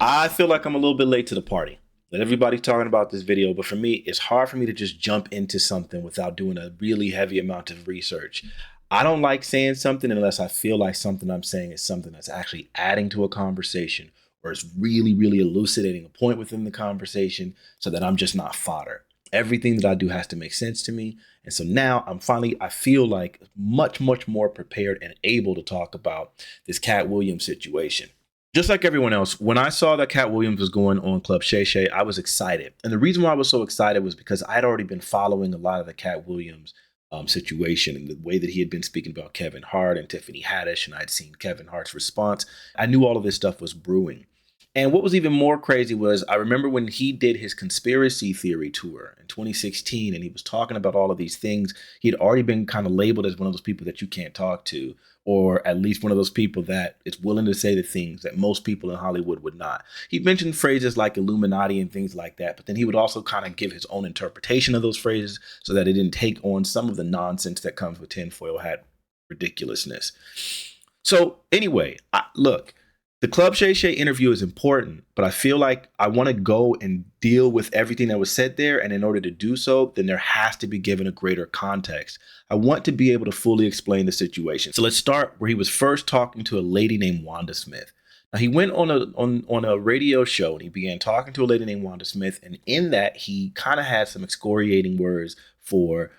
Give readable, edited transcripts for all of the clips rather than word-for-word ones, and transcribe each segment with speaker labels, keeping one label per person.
Speaker 1: I feel like I'm a little bit late to the party. That everybody's talking about this video, but for me, it's hard for me to just jump into something without doing a really heavy amount of research. I don't like saying something unless I feel like something I'm saying is something that's actually adding to a conversation or is really, really elucidating a point within the conversation so that I'm just not fodder. Everything that I do has to make sense to me. And so now I feel like much, much more prepared and able to talk about this Katt Williams situation. Just like everyone else, when I saw that Katt Williams was going on Club Shay Shay, I was excited. And the reason why I was so excited was because I had already been following a lot of the Katt Williams situation and the way that he had been speaking about Kevin Hart and Tiffany Haddish, and I'd seen Kevin Hart's response. I knew all of this stuff was brewing. And what was even more crazy was I remember when he did his conspiracy theory tour in 2016, and he was talking about all of these things. He had already been kind of labeled as one of those people that you can't talk to, or at least one of those people that is willing to say the things that most people in Hollywood would not. He mentioned phrases like Illuminati and things like that, but then he would also kind of give his own interpretation of those phrases so that it didn't take on some of the nonsense that comes with tinfoil hat ridiculousness. So anyway, look, the Club Shay Shay interview is important, but I feel like I want to go and deal with everything that was said there. And in order to do so, then there has to be given a greater context. I want to be able to fully explain the situation. So let's start where he was first talking to a lady named Wanda Smith. Now he went on a radio show and he began talking to a lady named Wanda Smith. And in that, he kind of had some excoriating words for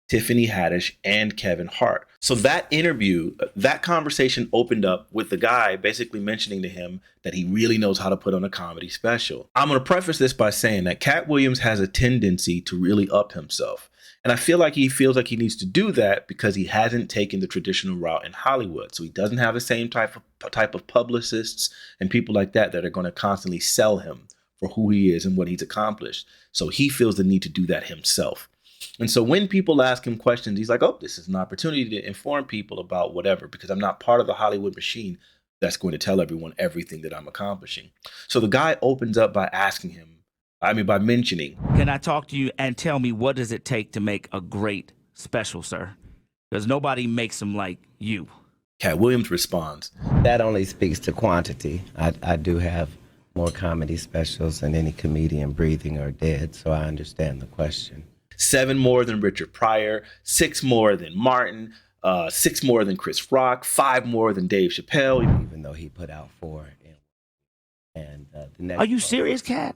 Speaker 1: Tiffany Haddish and Kevin Hart. So that interview, that conversation opened up with the guy basically mentioning to him that he really knows how to put on a comedy special. I'm going to preface this by saying that Katt Williams has a tendency to really up himself. And I feel like he feels like he needs to do that because he hasn't taken the traditional route in Hollywood. So he doesn't have the same type of publicists and people like that that are going to constantly sell him for who he is and what he's accomplished. So he feels the need to do that himself. And so when people ask him questions, he's like, oh, this is an opportunity to inform people about whatever, because I'm not part of the Hollywood machine that's going to tell everyone everything that I'm accomplishing. So the guy opens up by by mentioning,
Speaker 2: can I talk to you and tell me what does it take to make a great special, sir? Because nobody makes them like you.
Speaker 1: Katt Williams responds,
Speaker 3: that only speaks to quantity. I do have more comedy specials than any comedian breathing or dead, so I understand the question.
Speaker 1: 7 more than Richard Pryor, 6 more than Martin, 6 more than Chris Rock, 5 more than Dave Chappelle.
Speaker 3: Even though he put out 4. And the next.
Speaker 2: Are you serious, Katt?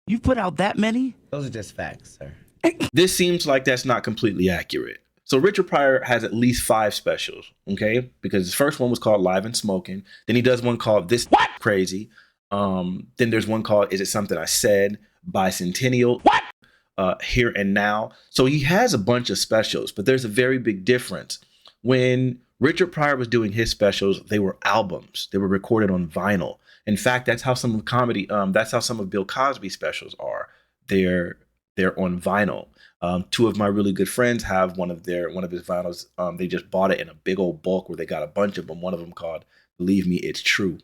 Speaker 2: You put out that many?
Speaker 3: Those are just facts, sir.
Speaker 1: This seems like that's not completely accurate. So Richard Pryor has at least 5 specials, okay? Because his first one was called Live and Smoking. Then he does one called This What? Crazy. Then there's one called Is It Something I Said? Bicentennial. What? Here and Now. So he has a bunch of specials, but there's a very big difference. When Richard Pryor was doing his specials, they were albums. They were recorded on vinyl. In fact, that's how some of Bill Cosby's specials are. They're on vinyl. 2 of my really good friends have one of his vinyls. They just bought it in a big old bulk where they got a bunch of them. One of them called Believe Me, It's True,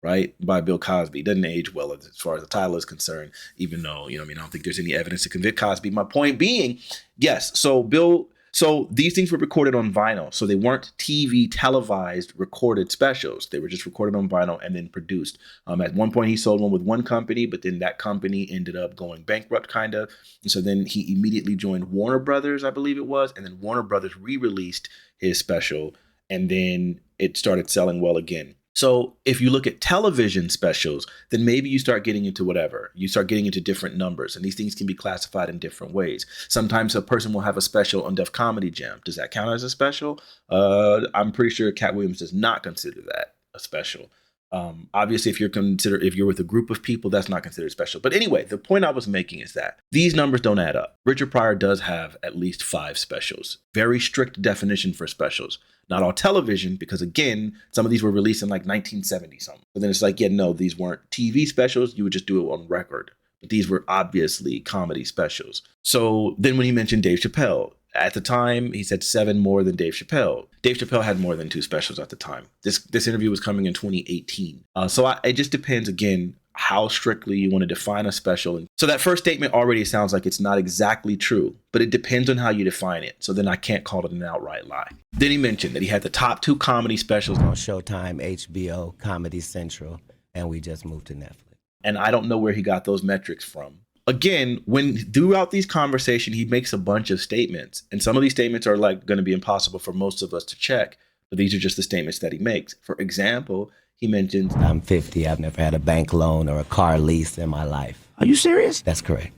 Speaker 1: right? By Bill Cosby. It doesn't age well as far as the title is concerned, even though, I don't think there's any evidence to convict Cosby. My point being, yes, so these things were recorded on vinyl. So they weren't TV televised recorded specials. They were just recorded on vinyl and then produced. At one point he sold one with one company, but then that company ended up going bankrupt kind of. And so then he immediately joined Warner Brothers, I believe it was. And then Warner Brothers re-released his special and then it started selling well again. So if you look at television specials, then maybe you start getting into whatever. You start getting into different numbers, and these things can be classified in different ways. Sometimes a person will have a special on Def Comedy Jam. Does that count as a special? I'm pretty sure Katt Williams does not consider that a special. Obviously, if you're with a group of people, that's not considered special. But anyway, the point I was making is that these numbers don't add up. Richard Pryor does have at least 5 specials. Very strict definition for specials. Not all television, because again, some of these were released in like 1970 something. But then it's like, yeah, no, these weren't TV specials. You would just do it on record. But these were obviously comedy specials. So then when he mentioned Dave Chappelle, at the time, he said 7 more than Dave Chappelle. Dave Chappelle had more than 2 specials at the time. This interview was coming in 2018. It just depends, again, how strictly you want to define a special. And so that first statement already sounds like it's not exactly true, but it depends on how you define it. So then I can't call it an outright lie. Then he mentioned that he had the top 2 comedy specials
Speaker 3: on Showtime, HBO, Comedy Central, and we just moved to Netflix.
Speaker 1: And I don't know where he got those metrics from. Again, when throughout these conversations, he makes a bunch of statements. And some of these statements are like going to be impossible for most of us to check. But these are just the statements that he makes. For example, he mentions,
Speaker 3: I'm 50. I've never had a bank loan or a car lease in my life.
Speaker 2: Are you serious?
Speaker 3: That's correct.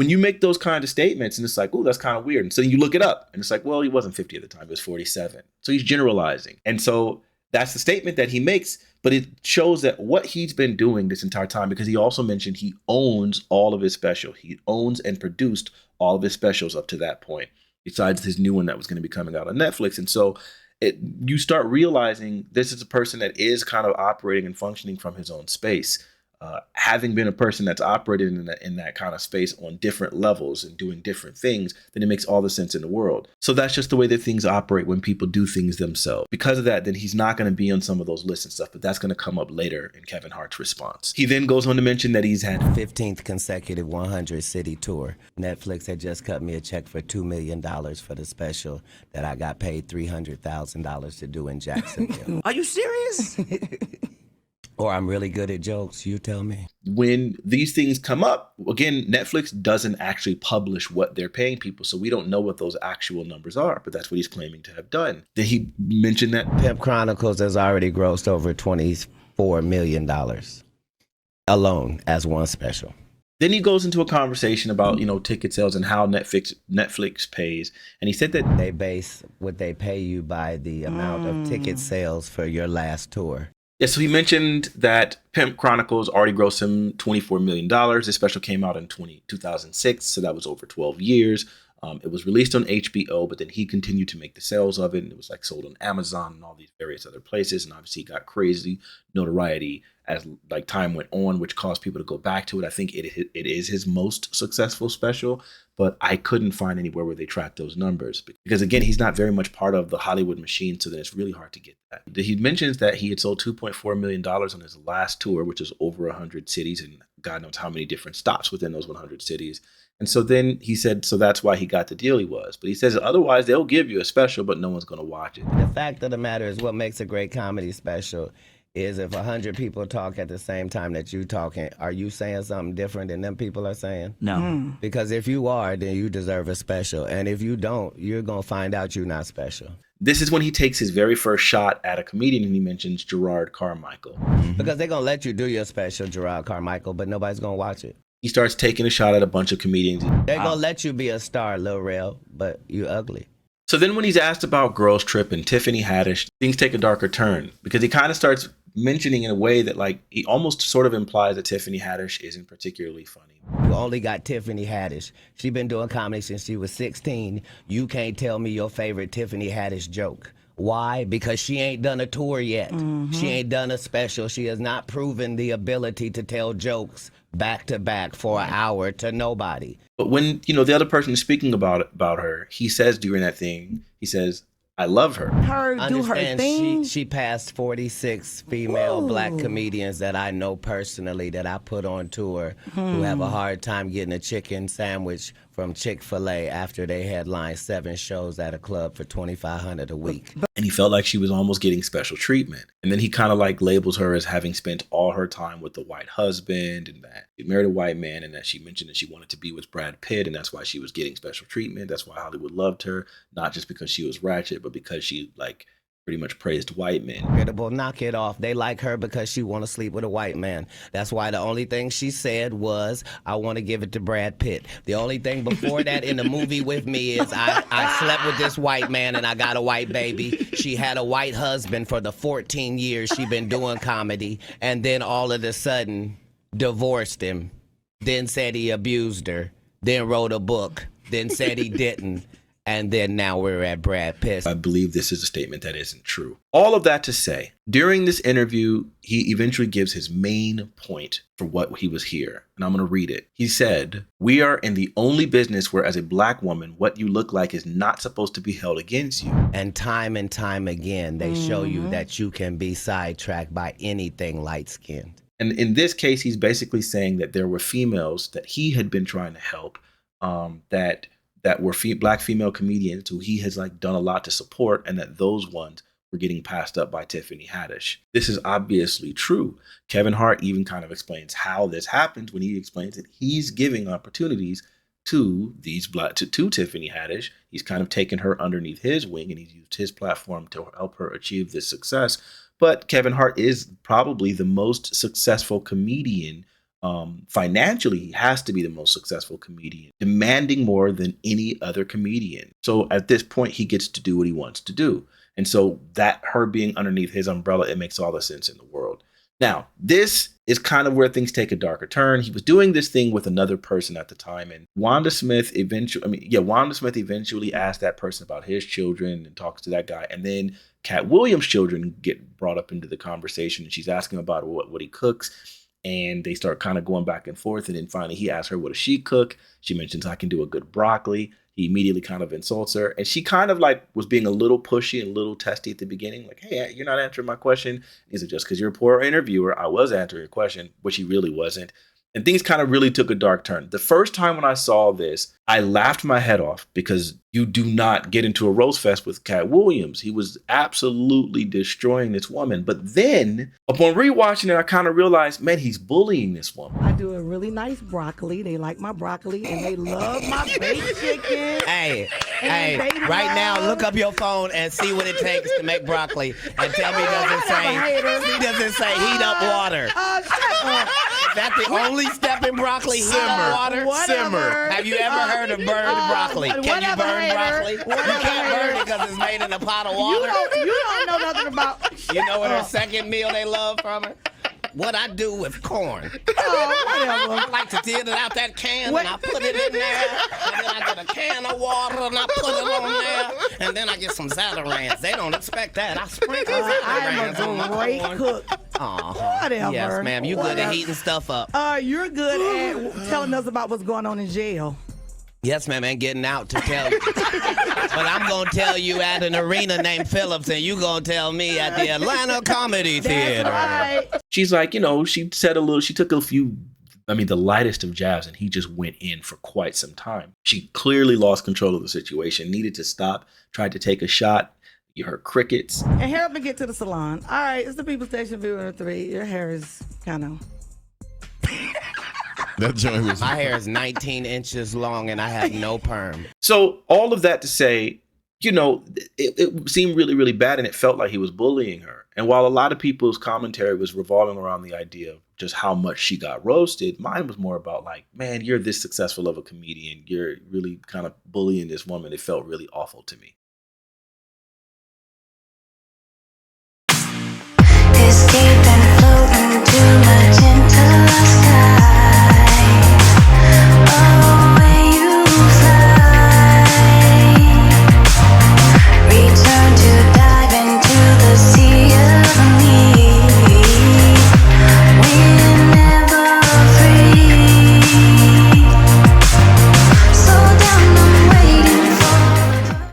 Speaker 1: when you make those kind of statements and it's like, oh, that's kind of weird. And so you look it up and it's like, well, he wasn't 50 at the time. He was 47. So he's generalizing. And so that's the statement that he makes. But it shows that what he's been doing this entire time, because he also mentioned he owns all of his special. He owns and produced all of his specials up to that point, besides his new one that was going to be coming out on Netflix. And so you start realizing this is a person that is kind of operating and functioning from his own space. Having been a person that's operated in that kind of space on different levels and doing different things, then it makes all the sense in the world. So that's just the way that things operate when people do things themselves. Because of that, then he's not going to be on some of those lists and stuff, but that's going to come up later in Kevin Hart's response. He then goes on to mention that he's had
Speaker 3: 15th consecutive 100 city tour. Netflix had just cut me a check for $2 million for the special that I got paid $300,000 to do in Jacksonville.
Speaker 2: Are you serious?
Speaker 3: Or I'm really good at jokes, you tell me.
Speaker 1: When these things come up, again, Netflix doesn't actually publish what they're paying people, so we don't know what those actual numbers are, but that's what he's claiming to have done. Then he mentioned that
Speaker 3: Pimp Chronicles has already grossed over $24 million alone as one special.
Speaker 1: Then he goes into a conversation about, ticket sales and how Netflix pays. And he said that
Speaker 3: They base what they pay you by the amount of ticket sales for your last tour.
Speaker 1: Yeah, so he mentioned that Pimp Chronicles already grossed him $24 million. This special came out in 2006, so that was over 12 years. It was released on HBO, but then he continued to make the sales of it, and it was like sold on Amazon and all these various other places, and obviously got crazy notoriety as like time went on, which caused people to go back to it. I think it is his most successful special, but I couldn't find anywhere where they track those numbers because, again, he's not very much part of the Hollywood machine, so then it's really hard to get that. He mentions that he had sold $2.4 million on his last tour, which is over 100 cities and God knows how many different stops within those 100 cities. And so then he said, so that's why he got the deal he was. But he says otherwise they'll give you a special, but no one's going to watch it.
Speaker 3: The fact of the matter is what makes a great comedy special is if 100 people talk at the same time that you talking, are you saying something different than them people are saying?
Speaker 2: No.
Speaker 3: Because if you are, then you deserve a special. And if you don't, you're going to find out you're not special.
Speaker 1: This is when he takes his very first shot at a comedian and he mentions Gerard Carmichael.
Speaker 3: Because they're going to let you do your special, Gerard Carmichael, but nobody's going to watch it.
Speaker 1: He starts taking a shot at a bunch of comedians.
Speaker 3: They're going to let you be a star, Lil Rel, but you ugly.
Speaker 1: So then when he's asked about Girls Trip and Tiffany Haddish, things take a darker turn because he kind of starts mentioning in a way that like he almost sort of implies that Tiffany Haddish isn't particularly funny.
Speaker 3: You only got Tiffany Haddish. She been doing comedy since she was 16. You can't tell me your favorite Tiffany Haddish joke. Why? Because she ain't done a tour yet. She ain't done a special. She has not proven the ability to tell jokes back to back for an hour to nobody.
Speaker 1: But when, the other person is speaking about her, he says during that thing, he says, I love her.
Speaker 4: Her do her thing.
Speaker 3: She passed 46 female black comedians that I know personally that I put on tour who have a hard time getting a chicken sandwich from Chick-fil-A after they headlined 7 shows at a club for $2,500 a week.
Speaker 1: And he felt like she was almost getting special treatment. And then he kind of like labels her as having spent all her time with the white husband and that she married a white man and that she mentioned that she wanted to be with Brad Pitt and that's why she was getting special treatment. That's why Hollywood loved her, not just because she was ratchet, but because she like pretty much praised white men.
Speaker 3: Knock it off. They like her because she want to sleep with a white man. That's why the only thing she said was, I want to give it to Brad Pitt. The only thing before that in the movie with me is I slept with this white man and I got a white baby. She had a white husband for the 14 years she been doing comedy. And then all of a sudden divorced him. Then said he abused her. Then wrote a book. Then said he didn't. And then now we're at Brad Pitt.
Speaker 1: I believe this is a statement that isn't true. All of that to say, during this interview, he eventually gives his main point for what he was here. And I'm going to read it. He said, "We are in the only business where as a black woman, what you look like is not supposed to be held against you."
Speaker 3: And time again, they show you that you can be sidetracked by anything light-skinned.
Speaker 1: And in this case, he's basically saying that there were females that he had been trying to help that were black female comedians who he has like done a lot to support, and that those ones were getting passed up by Tiffany Haddish. This is obviously true. Kevin Hart even kind of explains how this happens when he explains that he's giving opportunities to Tiffany Haddish. He's kind of taken her underneath his wing and he's used his platform to help her achieve this success. But Kevin Hart is probably the most successful comedian. Financially, he has to be the most successful comedian, demanding more than any other comedian. So at this point, he gets to do what he wants to do. And so that her being underneath his umbrella, it makes all the sense in the world. Now, this is kind of where things take a darker turn. He was doing this thing with another person at the time, and Wanda Smith eventually asked that person about his children and talks to that guy. And then Katt Williams' children get brought up into the conversation, and she's asking about what he cooks. And they start kind of going back and forth. And then finally he asks her, what does she cook? She mentions, I can do a good broccoli. He immediately kind of insults her. And she kind of like was being a little pushy and a little testy at the beginning. Like, hey, you're not answering my question. Is it just because you're a poor interviewer? I was answering your question, but she really wasn't. And things kind of really took a dark turn. The first time when I saw this, I laughed my head off because you do not get into a roast fest with Katt Williams. He was absolutely destroying this woman. But then upon rewatching it, I kind of realized, man, he's bullying this woman.
Speaker 4: I do a really nice broccoli. They like my broccoli and they love my baked chicken.
Speaker 3: Hey, right now, look up your phone and see what it takes to make broccoli. And tell me, does it say heat up water? Is that the only step in broccoli? Heat up water?
Speaker 4: Simmer.
Speaker 3: Have you ever heard of burned broccoli? Can you burn broccoli? You can't burn it because it's made in a pot of water.
Speaker 4: You don't know nothing about.
Speaker 3: You know what her second meal they love from her? What I do with corn.
Speaker 4: Whatever.
Speaker 3: I like to get it out that can and I put it in there. And then I get a can of water and I put it on there. And then I get some Zatarain's. They don't expect that. I sprinkle Zatarain's on my corn.
Speaker 4: I am a great cook. Whatever.
Speaker 3: Yes, ma'am. You good at heating stuff up.
Speaker 4: You're good at telling us about what's going on in jail.
Speaker 3: Yes, ma'am, and getting out to tell you. But I'm going to tell you at an arena named Phillips, and you going to tell me at the Atlanta Comedy Theater.
Speaker 4: Right.
Speaker 1: She's like, she took a few, the lightest of jabs, and he just went in for quite some time. She clearly lost control of the situation, needed to stop, tried to take a shot. You heard crickets.
Speaker 4: And help me get to the salon. All right, it's the People Station Viewer 3. Your hair is kind of...
Speaker 5: That joint was.
Speaker 3: My hair is 19 inches long and I have no perm.
Speaker 1: So all of that to say, it seemed really, really bad and it felt like he was bullying her. And while a lot of people's commentary was revolving around the idea of just how much she got roasted, mine was more about like, man, you're this successful of a comedian. You're really kind of bullying this woman. It felt really awful to me.